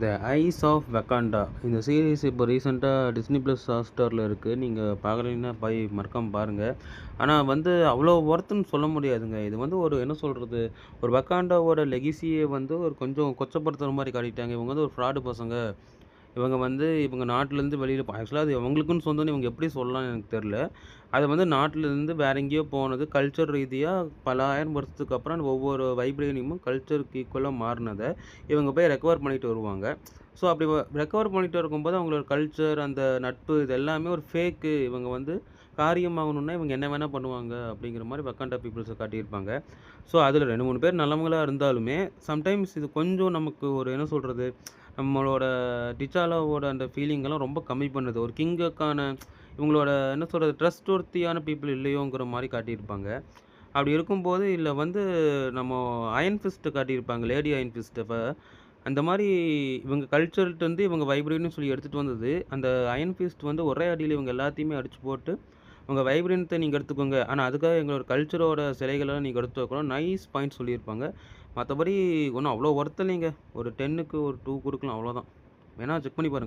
The eyes of வெகாண்டா இந்த series இப்போ ரீசெண்டாக டிஸ்னி ப்ளஸ் ஹாட்ஸ்டாரில் இருக்குது. நீங்கள் பார்க்கலைன்னா போய் மறக்காம பாருங்கள். ஆனால் வந்து அவ்வளோ ஒர்த்துன்னு சொல்ல முடியாதுங்க. இது வந்து ஒரு என்ன சொல்கிறது, ஒரு வெகாண்டாவோட லெகசியை வந்து ஒரு கொஞ்சம் கொச்சப்படுத்துகிற மாதிரி காட்டிட்டாங்க. இவங்க வந்து ஒரு ஃப்ராடு பசங்க. இவங்க நாட்டிலேருந்து வெளியில ஆக்சுவலா அது அவங்களுக்குன்னு சொந்தம்னு இவங்க எப்படி சொல்லலாம்னு எனக்கு தெரியல. அது வந்து நாட்டிலேருந்து வேற எங்கேயோ போனது, கல்ச்சர் ரீதியா பல 1000 வருஷத்துக்கு அப்புறம் ஒவ்வொரு வைப்ரேனியமும் கல்ச்சருக்கு ஈக்குவலா மாறுனத, இவங்க போய் ரெக்கவர் பண்ணிட்டு வருவாங்க. ஸோ அப்படி ரெக்கவர் பண்ணிட்டு இருக்கும்போது அவங்களோட கல்ச்சர், அந்த நட்பு இது எல்லாமே ஒரு ஃபேக்கு. இவங்க வந்து காரியமாகணும்னா இவங்க என்ன வேணா பண்ணுவாங்க அப்படிங்கிற மாரி வக்காண்டா பீப்பிள்ஸ காட்டியிருப்பாங்க. ஸோ அதில 2, 3 பேர் நல்லவங்களா இருந்தாலுமே, சம்டைம்ஸ் இது கொஞ்சம் நமக்கு ஒரு என்ன சொல்றது, நம்மளோட டிச்சாலாவோட அந்த ஃபீலிங்கெல்லாம் ரொம்ப கம்மி பண்ணுது. ஒரு கிங்குக்கான இவங்களோட என்ன சொல்றது, ட்ரஸ்ட்வொர்த்தியான பீப்பிள் இல்லையோங்கிற மாரி காட்டியிருப்பாங்க. அப்படி இருக்கும்போது இதில வந்து நம்ம அயர்ன் ஃபிஸ்ட் காட்டியிருப்பாங்க. Lady iron fist. அந்த மாரி இவங்க கல்ச்சர்ட்டருந்து இவங்க வைப்ரேட்ன்னு சொல்லி எடுத்துட்டு வந்தது, அந்த அயர்ன் ஃபிஸ்ட் வந்து ஒரே அடியில இவங்க எல்லாத்தையுமே அடிச்சு போட்டு, உங்க வைப்ரன்ட்ட நீங்க எடுத்துக்கோங்க. ஆனா அதுக்காக எங்களோட கல்ச்சரோட சிலைகள நீங்க எடுத்து வைக்கணும். நைஸ் பாயிண்ட் சொல்லியிருப்பாங்க. மத்தபடி ஒண்ணும் அவ்வளோ ஒர்த் இல்லைங்க. ஒரு 10க்கு ஒரு 2 குடுக்கலாம் அவ்வளோதான். வேணா செக் பண்ணி பாருங்க.